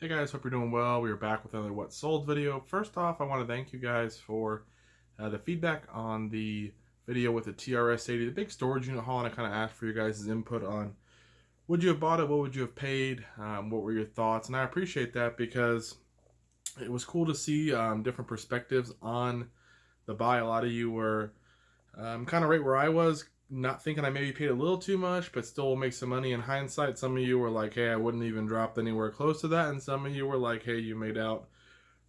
Hey guys, hope you're doing well. We are back with another What Sold video. First off, I want to thank you guys for the feedback on the video with the TRS-80, the big storage unit haul, and I kind of asked for you guys' input on would you have bought it, what would you have paid, what were your thoughts, and I appreciate that because it was cool to see different perspectives on the buy. A lot of you were kind of right where I was, not thinking I maybe paid a little too much, but still will make some money in hindsight. Some of you were like, hey, I wouldn't even drop anywhere close to that. And some of you were like, hey, you made out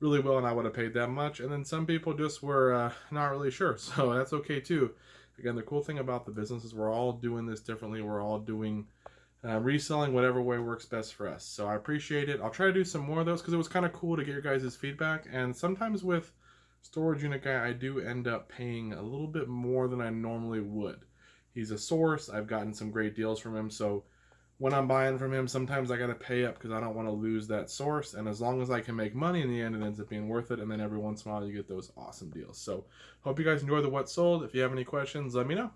really well and I would have paid that much. And then some people just were not really sure. So that's okay too. Again, the cool thing about the business is we're all doing this differently. We're all doing reselling whatever way works best for us. So I appreciate it. I'll try to do some more of those because it was kind of cool to get your guys' feedback. And sometimes with storage unit guy, I do end up paying a little bit more than I normally would. He's a source. I've gotten some great deals from him. So when I'm buying from him, sometimes I got to pay up because I don't want to lose that source. And as long as I can make money in the end, it ends up being worth it. And then every once in a while, you get those awesome deals. So hope you guys enjoy the What Sold. If you have any questions, let me know.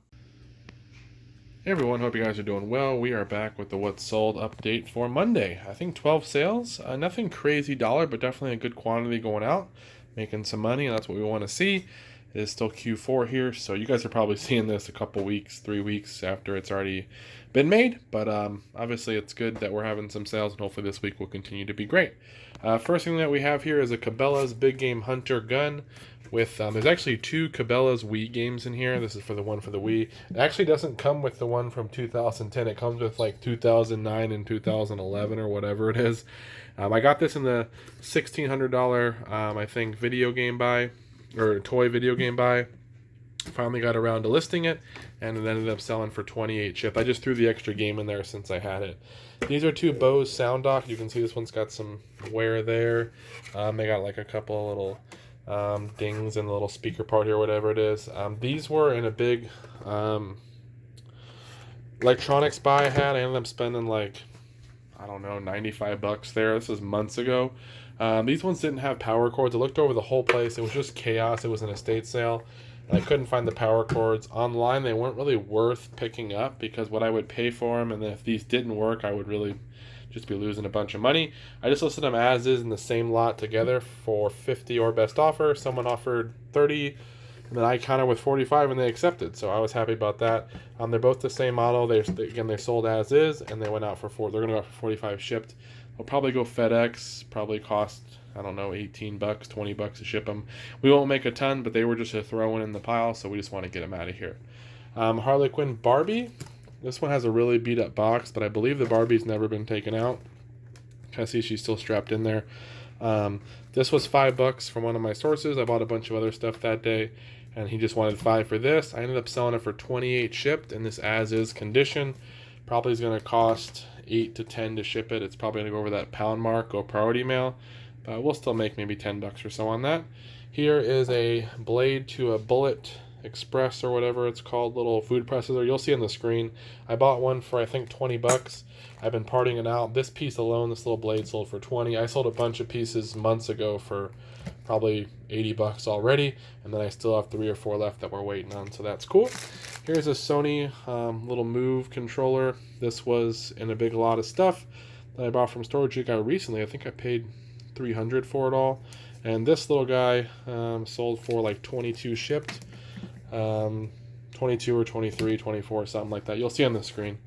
Hey everyone, hope you guys are doing well. We are back with the What Sold update for Monday. I think 12 sales. Nothing crazy dollar, but definitely a good quantity going out, making some money, and that's what we want to see. It is still Q4 here, so you guys are probably seeing this a couple weeks, 3 weeks after it's already been made. But obviously it's good that we're having some sales, and hopefully this week will continue to be great. First thing that we have here is a Cabela's Big Game Hunter gun. With there's actually two Cabela's Wii games in here. This is for the one for the Wii. It actually doesn't come with the one from 2010. It comes with like 2009 and 2011 or whatever it is. I got this in the $1,600 I think video game buy, or toy video game buy. Finally got around to listing it, and it ended up selling for 28 chip. I just threw the extra game in there since I had it. These are two Bose sound dock. You can see this one's got some wear there. They got like a couple of little dings in the little speaker part here, whatever it is. These were in a big electronics buy I had. I ended up spending like, I don't know, 95 bucks there. This is months ago. These ones didn't have power cords. I looked over the whole place. It was just chaos. It was an estate sale. I couldn't find the power cords. Online, they weren't really worth picking up because what I would pay for them, and if these didn't work, I would really just be losing a bunch of money. I just listed them as is in the same lot together for 50 or best offer. Someone offered 30, and then I countered with 45, and they accepted. So I was happy about that. They're both the same model. They sold as is, and they went out for 4. They're going to go out for 45 shipped. They'll probably go FedEx. Probably cost, I don't know, 18 bucks, 20 bucks to ship them. We won't make a ton, but they were just a throw in the pile, so we just want to get them out of here. Harley Quinn Barbie. This one has a really beat up box, but I believe the Barbie's never been taken out. I see she's still strapped in there. This was $5 from one of my sources. I bought a bunch of other stuff that day, and he just wanted 5 for this. I ended up selling it for 28 shipped in this as is condition. Probably is going to cost 8 to 10 to ship it. It's probably going to go over that pound mark, go priority mail, but we'll still make maybe 10 bucks or so on that. Here is a blade to a Bullet Express or whatever it's called, little food processor. You'll see on the screen. I bought one for I think 20 bucks. I've been parting it out. This piece alone, this little blade, sold for 20. I sold a bunch of pieces months ago for probably 80 bucks already, and then I still have 3 or 4 left that we're waiting on, so that's cool. Here's a Sony little Move controller. This was in a big lot of stuff that I bought from Storage Guy recently. I think I paid $300 for it all, and this little guy sold for like 22 shipped. 22 or 23, 24, something like that. You'll see on the screen.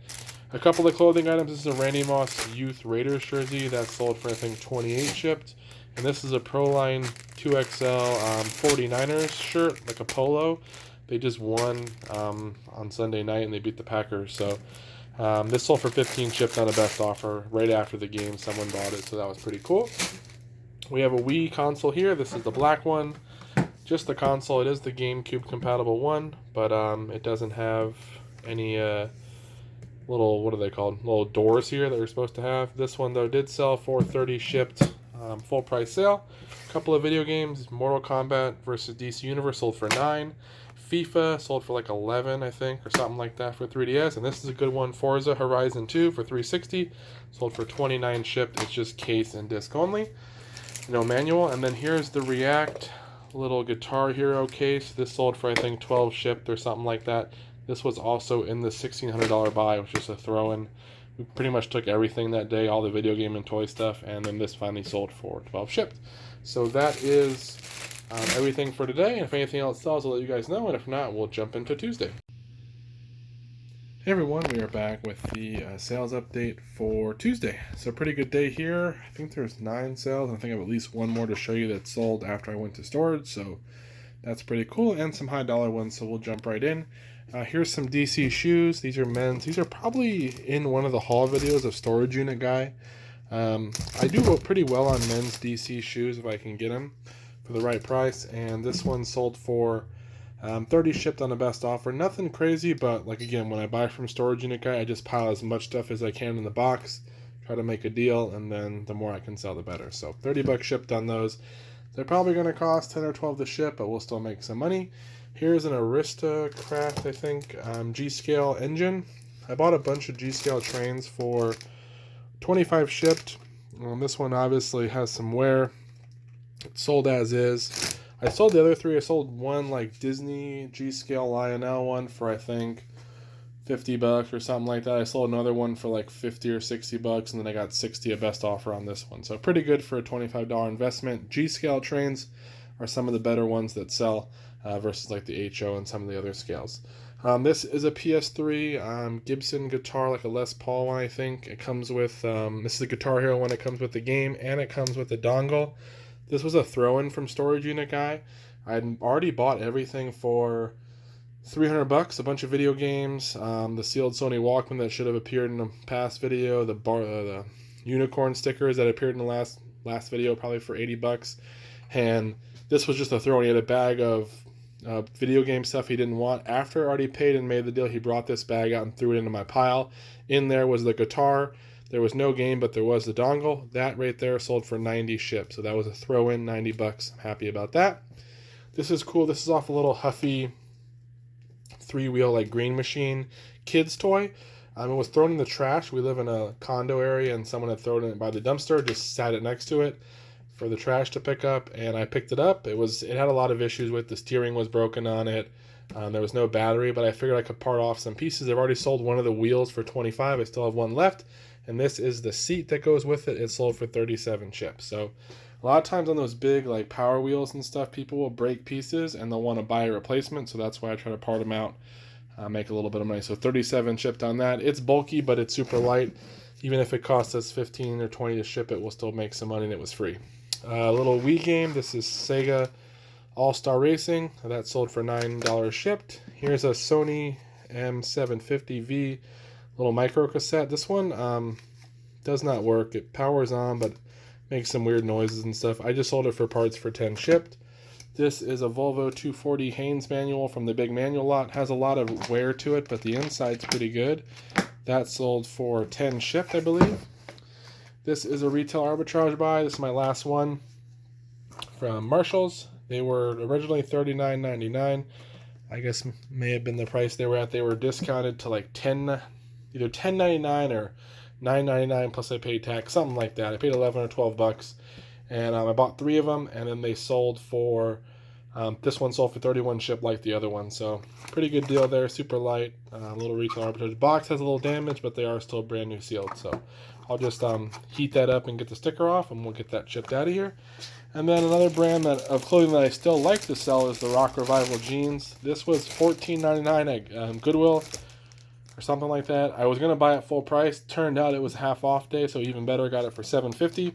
A couple of clothing items. This is a Randy Moss Youth Raiders jersey that sold for I think 28 shipped. And this is a Proline 2XL 49ers shirt, like a polo. They just won on Sunday night and they beat the Packers. So this sold for 15 shipped on a best offer right after the game. Someone bought it, so that was pretty cool. We have a Wii console here. This is the black one. Just the console. It is the GameCube compatible one, but it doesn't have any little, what are they called? Little doors here that we're supposed to have. This one though did sell for 30 shipped, full price sale. A couple of video games: Mortal Kombat versus DC Universe sold for 9. FIFA sold for like 11, I think, or something like that for 3DS. And this is a good one: Forza Horizon 2 for 360, sold for 29 shipped. It's just case and disc only, no manual. And then here's the React little Guitar Hero case. This sold for I think 12 shipped or something like that. This was also in the $1,600 buy, which is a throw-in We pretty much took everything that day, all the video game and toy stuff, and then this finally sold for 12 shipped. So that is everything for today. And if anything else sells, I'll let you guys know. And if not, we'll jump into Tuesday. Hey everyone, we are back with the sales update for Tuesday. So pretty good day here. I think there's 9 sales, and I think I have at least one more to show you that sold after I went to storage. So that's pretty cool, and some high dollar ones. So we'll jump right in. Here's some DC shoes. These are men's. These are probably in one of the haul videos of Storage Unit Guy. I do pretty well on men's DC shoes if I can get them for the right price. And this one sold for 30 shipped on the best offer. Nothing crazy, but like again, when I buy from Storage Unit Guy, I just pile as much stuff as I can in the box, try to make a deal, and then the more I can sell, the better. So 30 bucks shipped on those. They're probably going to cost 10 or 12 to ship, but we'll still make some money. Here's an Aristocrat, I think, G-Scale engine. I bought a bunch of G-Scale trains for 25 shipped. This one obviously has some wear. It's sold as is. I sold the other 3. I sold one like Disney G-Scale Lionel one for I think 50 bucks or something like that. I sold another one for like 50 or 60 bucks, and then I got 60 a best offer on this one. So pretty good for a $25 investment. G-Scale trains are some of the better ones that sell versus like the HO and some of the other scales. This is a PS3 Gibson guitar, like a Les Paul one, I think. It comes with, this is a Guitar Hero one. It comes with the game, and it comes with the dongle. This was a throw-in from Storage Unit Guy. I had already bought everything for 300 bucks, a bunch of video games, the sealed Sony Walkman that should have appeared in the past video, the unicorn stickers that appeared in the last video probably for 80 bucks. And this was just a throw-in. He had a bag of video game stuff he didn't want. After I already paid and made the deal, he brought this bag out and threw it into my pile. In there was the guitar. There was no game, but there was the dongle. That right there sold for 90 shipped. So that was a throw-in, 90 bucks. I'm happy about that. This is cool. This is off a little Huffy 3-wheel like green machine kids toy. It was thrown in the trash. We live in a condo area, and someone had thrown it by the dumpster, just sat it next to it for the trash to pick up, and I picked it up. It had a lot of issues with the steering was broken on it. There was no battery, but I figured I could part off some pieces. I've already sold one of the wheels for 25. I still have one left, and this is the seat that goes with it. It sold for 37 shipped. So a lot of times on those big like power wheels and stuff, people will break pieces and they'll want to buy a replacement. So that's why I try to part them out, make a little bit of money. So 37 shipped on that. It's bulky, but it's super light. Even if it costs us 15 or 20 to ship it, we'll still make some money, and it was free. A little Wii game. This is Sega All-Star Racing. That sold for $9 shipped. Here's a Sony M750V little micro cassette. This one does not work. It powers on, but makes some weird noises and stuff. I just sold it for parts for 10 shipped. This is a Volvo 240 Haynes manual from the big manual lot. Has a lot of wear to it, but the inside's pretty good. That sold for 10 shipped, I believe. This is a retail arbitrage buy. This is my last one from Marshall's. They were originally $39.99. I guess may have been the price they were at. They were discounted to like either $10.99 or $9.99 plus I paid tax, something like that. I paid 11 or 12 bucks, and I bought 3 of them, and then they sold for this one sold for 31 shipped like the other one. So pretty good deal there. Super light, little retail arbitrage. Box has a little damage, but they are still brand new sealed. So I'll just heat that up and get the sticker off, and we'll get that shipped out of here. And then another brand of clothing that I still like to sell is the Rock Revival jeans. This was $14.99 at Goodwill or something like that. I was going to buy it full price. Turned out it was half off day, so even better. Got it for $7.50.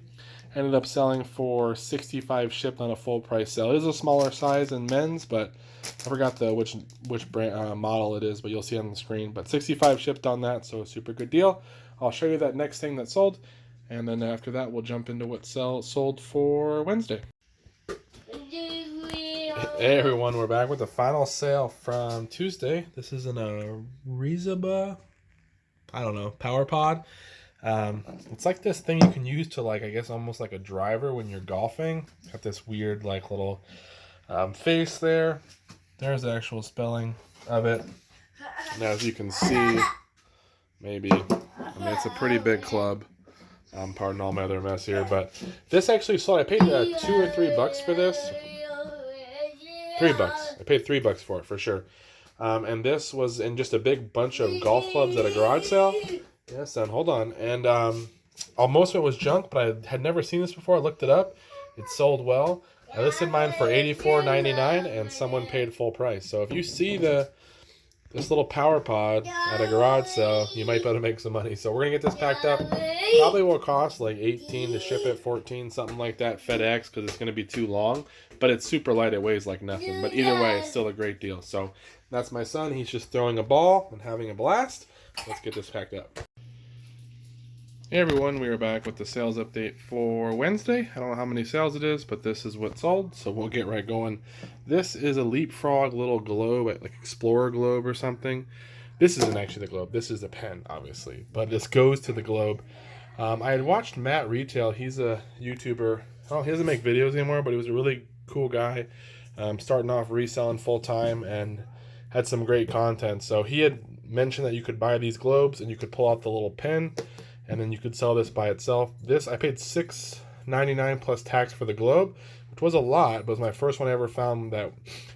Ended up selling for $65 shipped on a full price sale. It is a smaller size in men's, but I forgot which brand model it is, but you'll see on the screen. But $65 shipped on that, so a super good deal. I'll show you that next thing that sold, and then after that we'll jump into what sold for Wednesday. Hey everyone, we're back with the final sale from Tuesday. This is in a Reselling, I don't know, Power Pod. It's like this thing you can use to, like, I guess almost like a driver when you're golfing. It's got this weird like little face there. There's the actual spelling of it. Now as you can see, maybe, I mean, it's a pretty big club. Pardon all my other mess here, but this actually sold. I paid $2 or $3 for this. $3. I paid $3 for it for sure. And this was in just a big bunch of golf clubs at a garage sale. Yeah, son, hold on. And most of it was junk, but I had never seen this before. I looked it up. It sold well. I listed mine for $84.99, and someone paid full price. So if you see this little power pod at a garage sale, you might be able to make some money. So we're gonna get this packed up. Probably will cost like 18 to ship it, 14, something like that, FedEx, because it's gonna be too long. But it's super light. It weighs like nothing. But either way, it's still a great deal. So that's my son. He's just throwing a ball and having a blast. Let's get this packed up. Hey everyone, we are back with the sales update for Wednesday. I don't know how many sales it is, but this is what sold, so we'll get right going. This is a Leapfrog little globe, like Explorer globe or something. This isn't actually the globe, this is a pen, obviously, but this goes to the globe. I had watched Matt Retail. He's a YouTuber. Oh, he doesn't make videos anymore, but he was a really cool guy, starting off reselling full-time and had some great content. So he had mentioned that you could buy these globes and you could pull out the little pen, and then you could sell this by itself. This, I paid $6.99 plus tax for the globe, which was a lot, but it was my first one I ever found that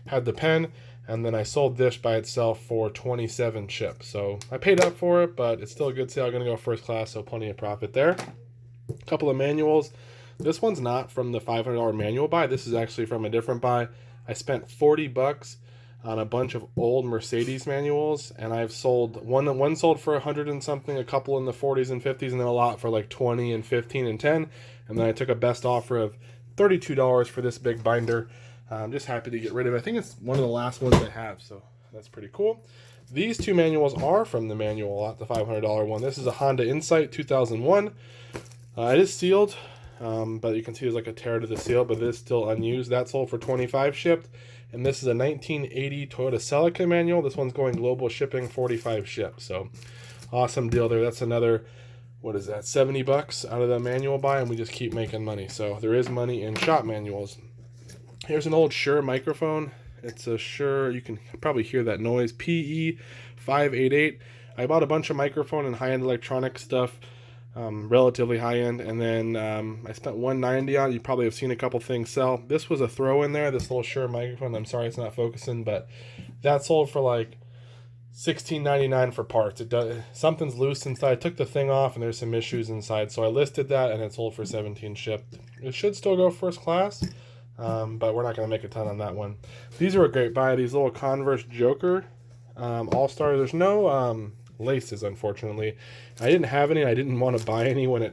had the pen, and then I sold this by itself for $27 shipped. So I paid up for it, but it's still a good sale. I'm going to go first class, so plenty of profit there. A couple of manuals. This one's not from the $500 manual buy. This is actually from a different buy. I spent $40 on a bunch of old Mercedes manuals, and I've sold one sold for 100 and something, a couple in the 40s and 50s, and then a lot for like 20 and 15 and 10. And then I took a best offer of $32 for this big binder. I'm just happy to get rid of it. I think it's one of the last ones I have, so that's pretty cool. These two manuals are from the manual lot, the $500 one. This is a Honda Insight 2001. It is sealed, but you can see there's like a tear to the seal, but it is still unused. That sold for $25 shipped. And this is a 1980 Toyota Celica manual. This one's going global shipping, $45 shipped. So awesome deal there. That's another, what is that, $70 out of the manual buy, and we just keep making money. So there is money in shop manuals. Here's an old Shure microphone. It's a Shure, you can probably hear that noise, PE588. I bought a bunch of microphone and high-end electronic stuff, relatively high-end, and then I spent $190 on it. You probably have seen a couple things sell. This was a throw in there, this little Shure microphone. I'm sorry it's not focusing, but that sold for like $16.99 for parts. Something's loose inside. I took the thing off and there's some issues inside, so I listed that and it sold for $17 shipped. It should still go first class, but we're not going to make a ton on that one. These are a great buy. These little Converse Joker All-Star. There's no laces, unfortunately. I didn't have any. I didn't want to buy any when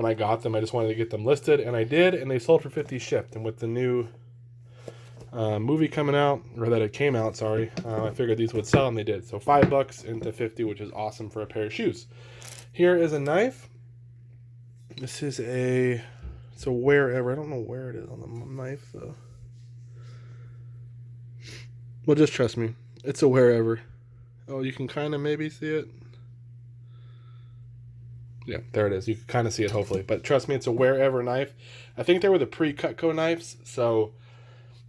I got them. I just wanted to get them listed, and I did, and they sold for $50 shipped. And with the new movie coming out, or that it came out, sorry, I figured these would sell, and they did. So $5 into $50, which is awesome for a pair of shoes. Here is a knife. This is it's a wherever. I don't know where it is on the knife though. Well, just trust me. It's a wherever. Oh, you can kind of maybe see it. Yeah, there it is. You can kind of see it, hopefully. But trust me, it's a wherever knife. I think they were the pre-Cutco knives, so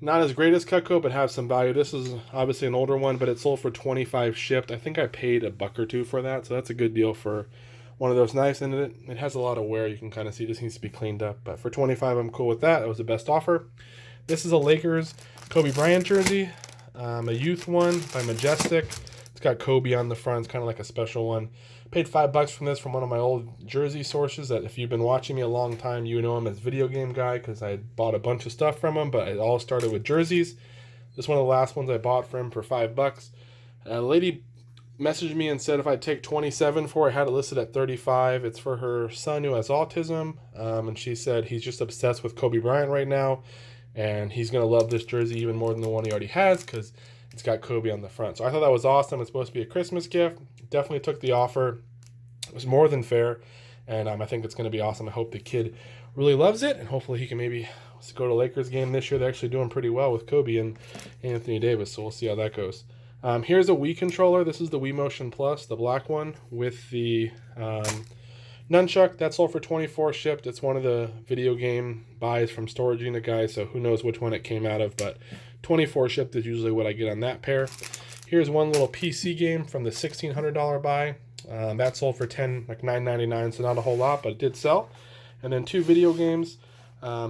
not as great as Cutco, but have some value. This is obviously an older one, but it sold for $25 shipped. I think I paid $1 or $2 for that, so that's a good deal for one of those knives. And it has a lot of wear. You can kind of see it just needs to be cleaned up. But for $25, I'm cool with that. That was the best offer. This is a Lakers Kobe Bryant jersey, a youth one by Majestic. It's got Kobe on the front. It's kind of like a special one. Paid $5 from this from one of my old jersey sources that if you've been watching me a long time, you know him as Video Game Guy because I bought a bunch of stuff from him, but it all started with jerseys. This is one of the last ones I bought for him for $5. A lady messaged me and said if I'd take 27 for it, I had it listed at 35. It's for her son who has autism, and she said he's just obsessed with Kobe Bryant right now, and he's going to love this jersey even more than the one he already has because it's got Kobe on the front. So I thought that was awesome. It's supposed to be a Christmas gift. Definitely took the offer. It was more than fair, and I think it's going to be awesome. I hope the kid really loves it, and hopefully he can maybe go to a Lakers game this year. They're actually doing pretty well with Kobe and Anthony Davis, so we'll see how that goes. Here's a Wii controller. This is the Wii Motion Plus, the black one with the nunchuck. That sold for $24 shipped. It's one of the video game buys from Storage Unit guys, so who knows which one it came out of, but $24 shipped is usually what I get on that pair. Here's one little PC game from the $1,600 buy. That sold for $9.99, so not a whole lot, but it did sell. And then 2 video games.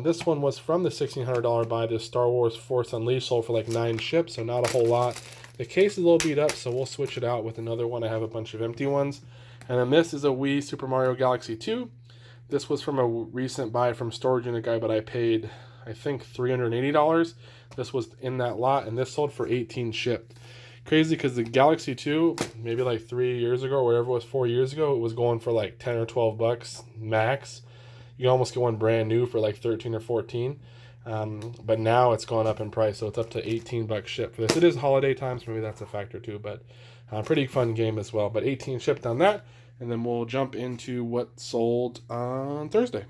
This one was from the $1,600 buy. This Star Wars Force Unleashed sold for like 9 shipped, so not a whole lot. The case is a little beat up, so we'll switch it out with another one. I have a bunch of empty ones. And then this is a Wii Super Mario Galaxy 2. This was from a recent buy from Storage Unit Guy, but I paid, I think, $380. This was in that lot, and this sold for $18 shipped. Crazy, because the Galaxy 2, maybe like 3 years ago, or whatever it was, 4 years ago, it was going for like 10 or 12 bucks max. You can almost get one brand new for like 13 or 14. But now it's gone up in price, so it's up to 18 bucks shipped for this. It is holiday time, so maybe that's a factor too, but pretty fun game as well. But 18 shipped on that, and then we'll jump into what sold on Thursday.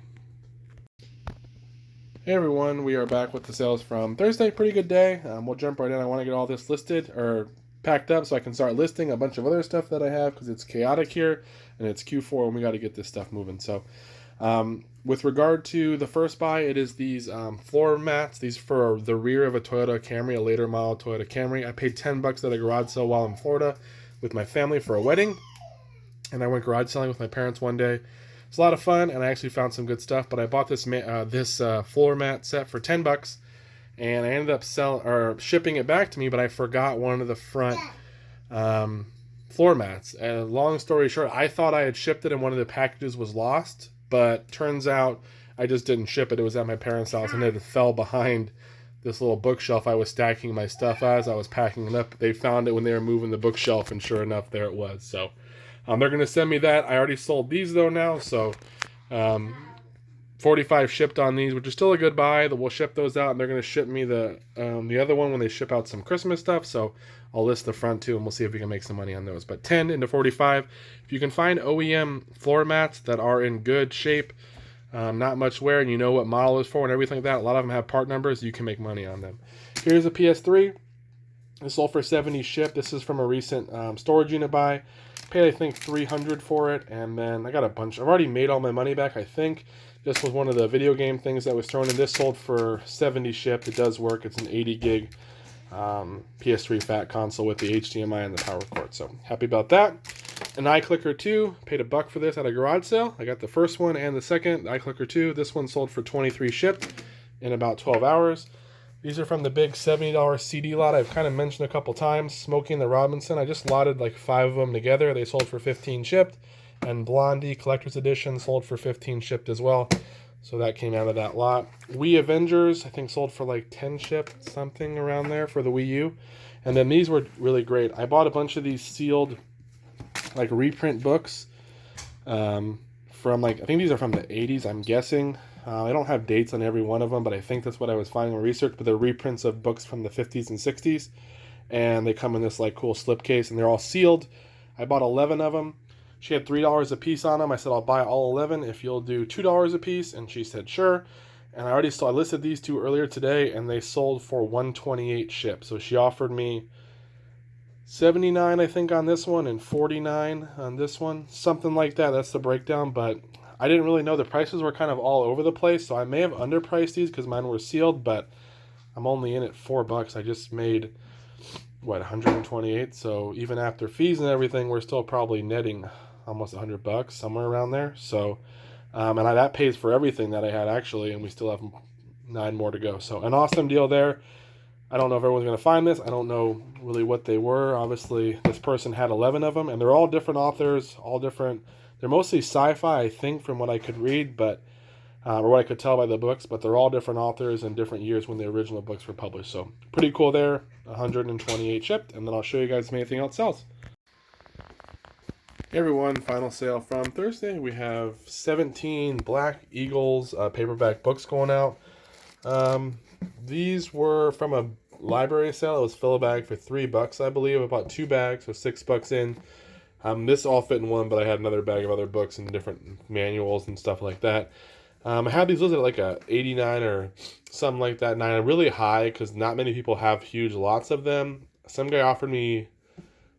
Hey everyone, we are back with the sales from Thursday. Pretty good day. We'll jump right in. I want to get all this listed or packed up so I can start listing a bunch of other stuff that I have, because it's chaotic here and it's Q4 and we got to get this stuff moving. So with regard to the first buy, it is these floor mats. These for the rear of a Toyota Camry, a later model Toyota Camry. I paid 10 bucks at a garage sale while in Florida with my family for a wedding, and I went garage selling with my parents one day. It's a lot of fun, and I actually found some good stuff. But I bought this floor mat set for 10 bucks, and I ended up shipping it back to me, but I forgot one of the front floor mats. And long story short, I thought I had shipped it and one of the packages was lost, but turns out I just didn't ship it. It was at my parents' house, and it fell behind this little bookshelf I was stacking my stuff as I was packing it up. They found it when they were moving the bookshelf, and sure enough, there it was. So they're going to send me that. I already sold these though now, so 45 shipped on these, which is still a good buy. We'll ship those out, and they're going to ship me the other one when they ship out some Christmas stuff. So I'll list the front too, and we'll see if we can make some money on those. But 10 into 45. If you can find OEM floor mats that are in good shape, not much wear, and you know what model is for and everything like that, a lot of them have part numbers, you can make money on them. Here's a PS3. This sold for 70 shipped. This is from a recent storage unit buy. Paid, I think, $300 for it, and then I got a bunch. I've already made all my money back, I think. This was one of the video game things that was thrown in. This sold for 70 shipped. It does work. It's an 80 gig PS3 fat console with the HDMI and the power cord. So happy about that. An iClicker 2. Paid $1 for this at a garage sale. I got the first one and the second, the iClicker 2. This one sold for 23 shipped in about 12 hours. These are from the big $70 CD lot I've kind of mentioned a couple times. Smokey and the Robinson. I just lotted like 5 of them together. They sold for 15 shipped. And Blondie Collector's Edition sold for 15 shipped as well. So that came out of that lot. Wii Avengers, I think, sold for like 10 shipped, something around there for the Wii U. And then these were really great. I bought a bunch of these sealed like reprint books from like, I think these are from the 80s, I'm guessing. I don't have dates on every one of them, but I think that's what I was finding in research. But they're reprints of books from the 50s and 60s. And they come in this like cool slipcase, and they're all sealed. I bought 11 of them. She had $3 a piece on them. I said, I'll buy all 11 if you'll do $2 a piece. And she said, sure. And I listed these two earlier today, and they sold for $128 shipped. So she offered me $79, I think, on this one, and $49 on this one. Something like that. That's the breakdown. But I didn't really know. The prices were kind of all over the place. So I may have underpriced these because mine were sealed, but I'm only in at $4. I just made, what, 128. So even after fees and everything, we're still probably netting almost $100, somewhere around there. So, that pays for everything that I had actually, and we still have 9 more to go. So an awesome deal there. I don't know if everyone's going to find this. I don't know really what they were. Obviously, this person had 11 of them, and they're all different authors, all different. They're mostly sci-fi, I think, from what I could read, but or what I could tell by the books, but they're all different authors and different years when the original books were published. So pretty cool there. 128 shipped, and then I'll show you guys if anything else sells. Hey everyone, final sale from Thursday. We have 17 Black Eagles paperback books going out. These were from a library sale. It was fill a bag for $3, I believe. I bought 2 bags, so $6 in. This all fit in one, but I had another bag of other books and different manuals and stuff like that. I had these listed at like a 89 or something like that. 9, really high because not many people have huge lots of them. Some guy offered me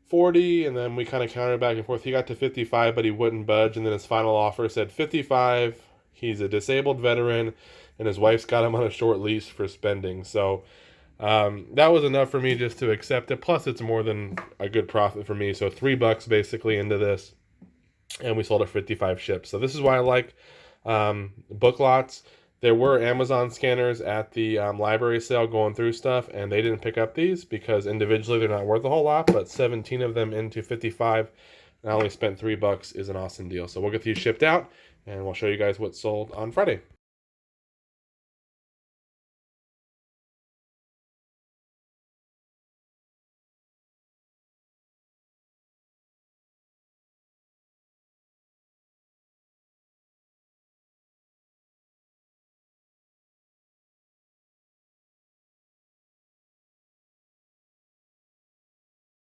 40, and then we kind of counted back and forth. He got to 55, but he wouldn't budge, and then his final offer said 55. He's a disabled veteran, and his wife's got him on a short lease for spending. So that was enough for me just to accept it. Plus, it's more than a good profit for me. So $3 basically into this, and we sold it 55 ships. So this is why I like book lots. There were Amazon scanners at the library sale going through stuff, and they didn't pick up these because individually they're not worth a whole lot, but 17 of them into 55 and I only spent $3 is an awesome deal. So we'll get these shipped out, and we'll show you guys what's sold on Friday.